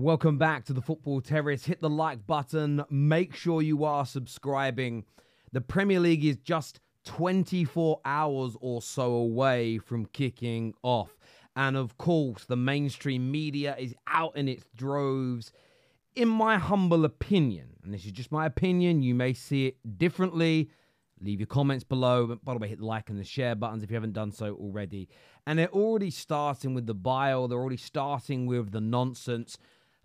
Welcome back to the Football Terrace. Hit the like button. Make sure you are subscribing. The Premier League is just 24 hours or so away from kicking off. And of course, the mainstream media is out in its droves. In my humble opinion, and this is just my opinion, you may see it differently. Leave your comments below. But by the way, hit the like and the share buttons if you haven't done so already. And they're already starting with the bile. They're already starting with the nonsense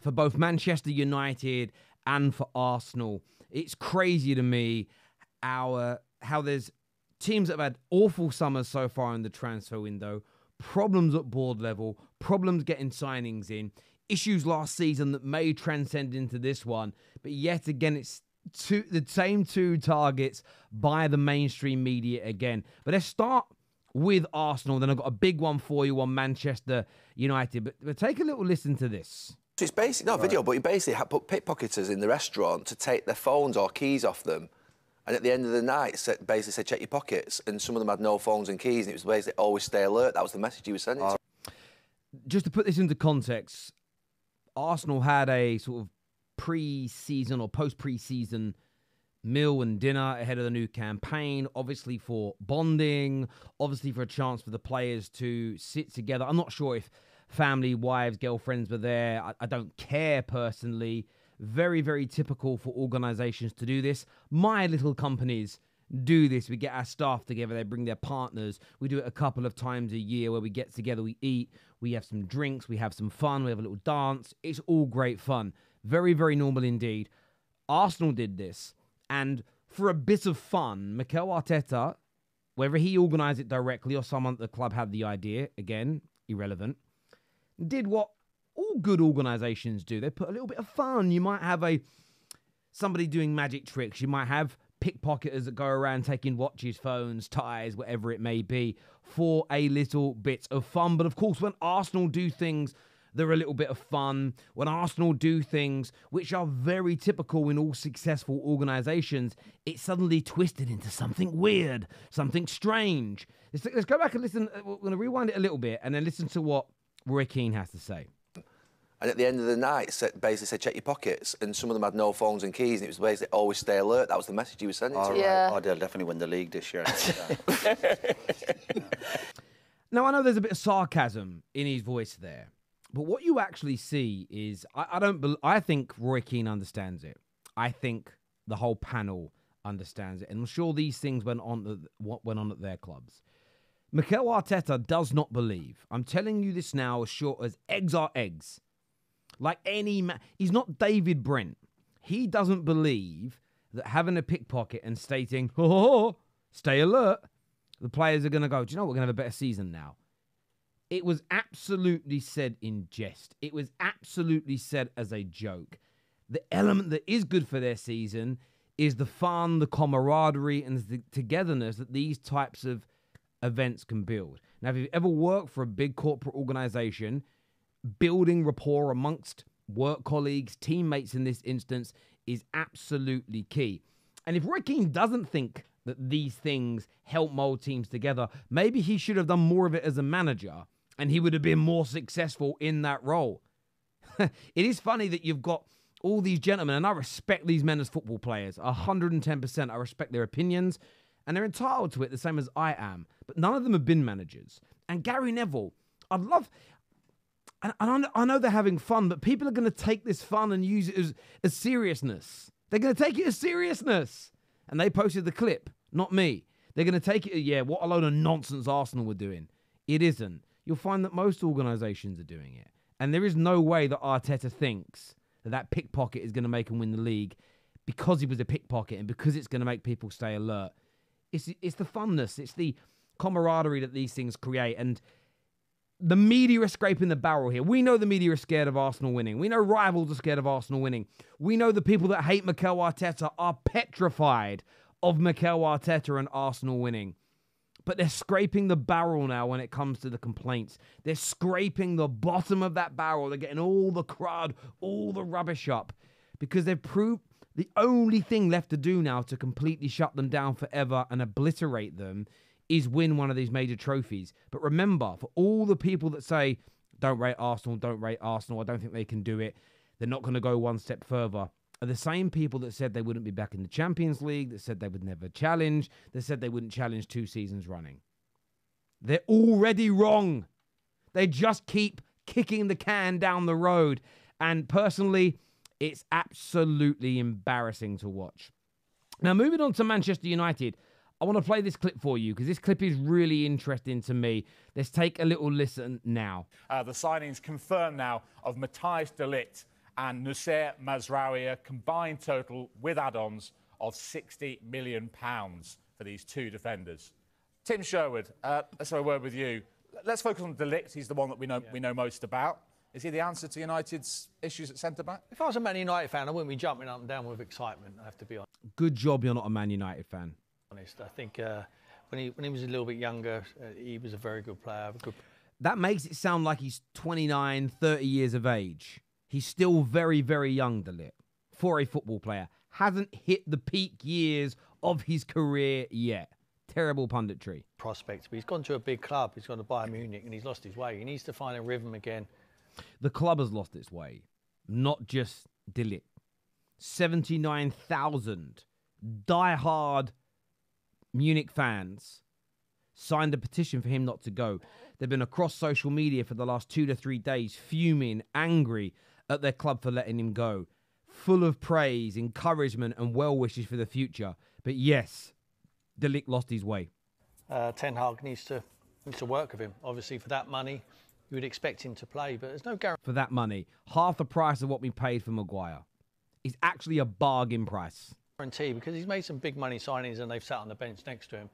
for both Manchester United and for Arsenal. It's crazy to me how there's teams that have had awful summers so far in the transfer window, problems at board level, problems getting signings in, issues last season that may transcend into this one. But yet again, it's the same two targets by the mainstream media again. But let's start with Arsenal. Then I've got a big one for you on Manchester United. But take a little listen to this. So it's basically not a video, but you basically put pickpocketers in the restaurant to take their phones or keys off them. And at the end of the night, basically said, check your pockets. And some of them had no phones and keys. And it was basically, always stay alert. That was the message he was sending. Just to put this into context, Arsenal had a sort of pre-season or post-pre-season meal and dinner ahead of the new campaign, obviously for bonding, obviously for a chance for the players to sit together. I'm not sure if family, wives, girlfriends were there. I don't care personally. Very, very typical for organisations to do this. My little companies do this. We get our staff together. They bring their partners. We do it a couple of times a year where we get together, we eat, we have some drinks, we have some fun, we have a little dance. It's all great fun. Very, very normal indeed. Arsenal did this. And for a bit of fun, Mikel Arteta, whether he organised it directly or someone at the club had the idea, again, irrelevant, did what all good organisations do. They put a little bit of fun. You might have somebody doing magic tricks. You might have pickpocketers that go around taking watches, phones, ties, whatever it may be, for a little bit of fun. But of course, when Arsenal do things, they're a little bit of fun. When Arsenal do things which are very typical in all successful organisations, it's suddenly twisted into something weird, something strange. Let's go back and listen. We're going to rewind it a little bit and then listen to what Roy Keane has to say. And at the end of the night, basically said, check your pockets. And some of them had no phones and keys. And it was basically, always stay alert. That was the message he was sending. All right. Yeah. Oh, they'll definitely win the league this year. Now, I know there's a bit of sarcasm in his voice there. But what you actually see is, I think Roy Keane understands it. I think the whole panel understands it. And I'm sure these things went on at their clubs. Mikel Arteta does not believe. I'm telling you this now as short as eggs are eggs. Like any man, he's not David Brent. He doesn't believe that having a pickpocket and stating, oh, stay alert, the players are going to go, do you know what, we're going to have a better season now. It was absolutely said in jest. It was absolutely said as a joke. The element that is good for their season is the fun, the camaraderie, and the togetherness that these types of events can build. Now, if you've ever worked for a big corporate organisation, building rapport amongst work colleagues, teammates in this instance, is absolutely key. And if Roy Keane doesn't think that these things help mould teams together, maybe he should have done more of it as a manager and he would have been more successful in that role. It is funny that you've got all these gentlemen, and I respect these men as football players, 110%. I respect their opinions, and they're entitled to it the same as I am. But none of them have been managers. And Gary Neville, I know they're having fun, but people are going to take this fun and use it as seriousness. They're going to take it as seriousness. And they posted the clip, not me. They're going to take it, yeah, what a load of nonsense Arsenal were doing. It isn't. You'll find that most organisations are doing it. And there is no way that Arteta thinks that pickpocket is going to make him win the league because he was a pickpocket and because it's going to make people stay alert. It's the funness. It's the camaraderie that these things create. And the media are scraping the barrel here. We know the media are scared of Arsenal winning. We know rivals are scared of Arsenal winning. We know the people that hate Mikel Arteta are petrified of Mikel Arteta and Arsenal winning. But they're scraping the barrel now when it comes to the complaints. They're scraping the bottom of that barrel. They're getting all the crud, all the rubbish up. Because they've proved the only thing left to do now to completely shut them down forever and obliterate them is win one of these major trophies. But remember, for all the people that say, don't rate Arsenal, I don't think they can do it, they're not going to go one step further, are the same people that said they wouldn't be back in the Champions League, that said they would never challenge, that said they wouldn't challenge 2 seasons running. They're already wrong. They just keep kicking the can down the road. And personally, it's absolutely embarrassing to watch. Now, moving on to Manchester United, I want to play this clip for you because this clip is really interesting to me. Let's take a little listen now. The signings confirmed now of Matthijs de Ligt and Noussair Mazraoui, a combined total with add-ons of £60 million for these 2 defenders. Tim Sherwood, let's have a word with you. Let's focus on de Ligt. He's the one that we know most about. Is he the answer to United's issues at centre-back? If I was a Man United fan, I wouldn't be jumping up and down with excitement, I have to be honest. Good job you're not a Man United fan. I think when he was a little bit younger, he was a very good player. That makes it sound like he's 29, 30 years of age. He's still very, very young, de Ligt, for a football player. Hasn't hit the peak years of his career yet. Terrible punditry. Prospect, but he's gone to a big club. He's gone to Bayern Munich and he's lost his way. He needs to find a rhythm again. The club has lost its way, not just de Ligt. 79,000 die-hard Munich fans signed a petition for him not to go. They've been across social media for the last 2 to 3 days, fuming, angry at their club for letting him go. Full of praise, encouragement and well wishes for the future. But yes, de Ligt lost his way. Ten Hag needs to work with him. Obviously, for that money, you would expect him to play, but there's no guarantee. For that money, half the price of what we paid for Maguire is actually a bargain price. Because he's made some big money signings and they've sat on the bench next to him.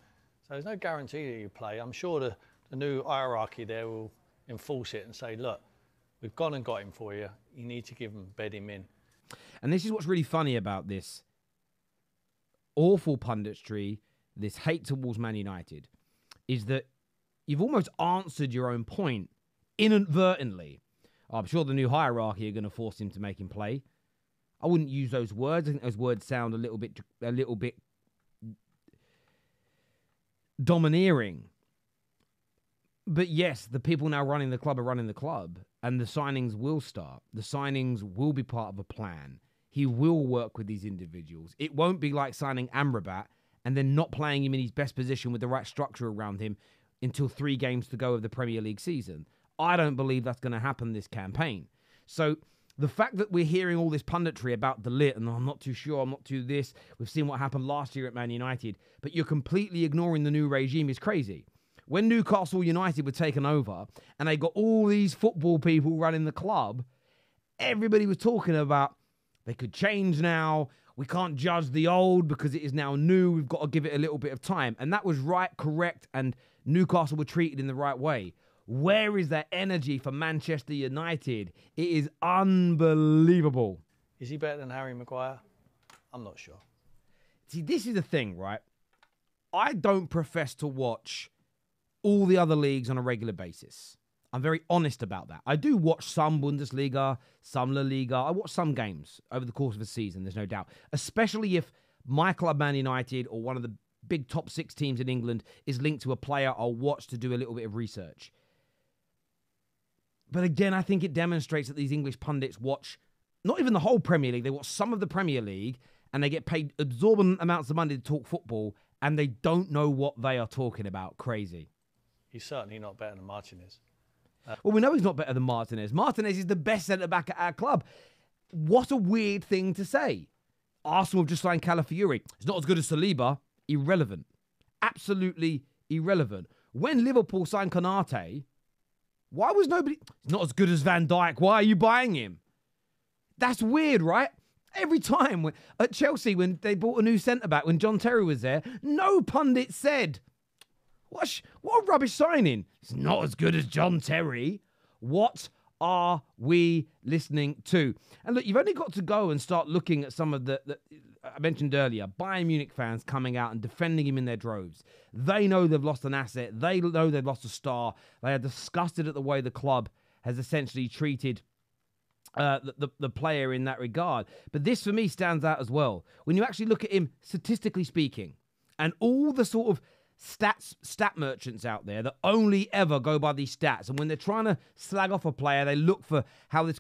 So there's no guarantee that you play. I'm sure the new hierarchy there will enforce it and say, look, we've gone and got him for you. You need to bed him in. And this is what's really funny about this awful punditry, this hate towards Man United, is that you've almost answered your own point inadvertently. I'm sure the new hierarchy are going to force him to make him play. I wouldn't use those words. I think those words sound a little bit domineering. But yes, the people now running the club are running the club, and the signings will start. The signings will be part of a plan. He will work with these individuals. It won't be like signing Amrabat and then not playing him in his best position with the right structure around him until 3 games to go of the Premier League season. I don't believe that's going to happen this campaign. So the fact that we're hearing all this punditry about de Ligt, and I'm not too sure, I'm not too this, we've seen what happened last year at Man United, but you're completely ignoring the new regime is crazy. When Newcastle United were taken over and they got all these football people running the club, everybody was talking about they could change now. We can't judge the old because it is now new. We've got to give it a little bit of time. And that was right, correct, and Newcastle were treated in the right way. Where is that energy for Manchester United? It is unbelievable. Is he better than Harry Maguire? I'm not sure. See, this is the thing, right? I don't profess to watch all the other leagues on a regular basis. I'm very honest about that. I do watch some Bundesliga, some La Liga. I watch some games over the course of a season, there's no doubt. Especially if my club, Man United, or one of the big top 6 teams in England is linked to a player, I'll watch to do a little bit of research. But again, I think it demonstrates that these English pundits watch not even the whole Premier League. They watch some of the Premier League and they get paid exorbitant amounts of money to talk football and they don't know what they are talking about. Crazy. He's certainly not better than Martinez. Well, we know he's not better than Martinez. Martinez is the best centre-back at our club. What a weird thing to say. Arsenal have just signed Calafiori. It's not as good as Saliba. Irrelevant. Absolutely irrelevant. When Liverpool signed Konate, why was nobody... It's not as good as Van Dijk. Why are you buying him? That's weird, right? Every time at Chelsea, when they bought a new centre-back, when John Terry was there, no pundit said... What a rubbish signing. It's not as good as John Terry. What are we listening to? And look, you've only got to go and start looking at some of the I mentioned earlier, Bayern Munich fans coming out and defending him in their droves. They know they've lost an asset. They know they've lost a star. They are disgusted at the way the club has essentially treated the player in that regard. But this, for me, stands out as well. When you actually look at him, statistically speaking, and all the sort of stat merchants out there that only ever go by these stats, and when they're trying to slag off a player, they look for how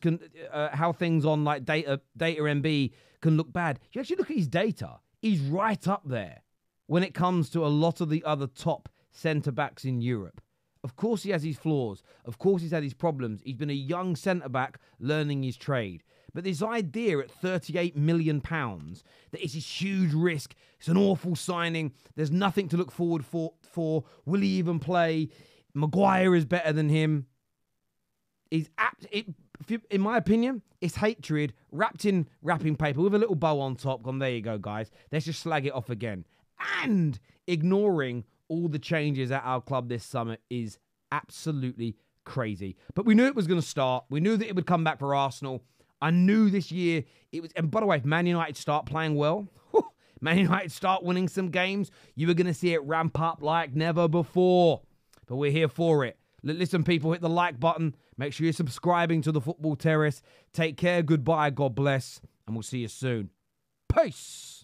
things on like data MB can look bad. You actually look at his data; he's right up there when it comes to a lot of the other top centre backs in Europe. Of course, he has his flaws. Of course, he's had his problems. He's been a young centre back learning his trade. But this idea at £38 million that it's a huge risk, it's an awful signing, there's nothing to look forward for. Will he even play? Maguire is better than him. In my opinion, it's hatred wrapped in wrapping paper with a little bow on top. Gone, there you go, guys. Let's just slag it off again. And ignoring all the changes at our club this summer is absolutely crazy. But we knew it was going to start. We knew that it would come back for Arsenal. I knew this year it was... And by the way, if Man United start playing well, Man United start winning some games, you were going to see it ramp up like never before. But we're here for it. Listen, people, hit the like button. Make sure you're subscribing to the Football Terrace. Take care. Goodbye. God bless. And we'll see you soon. Peace.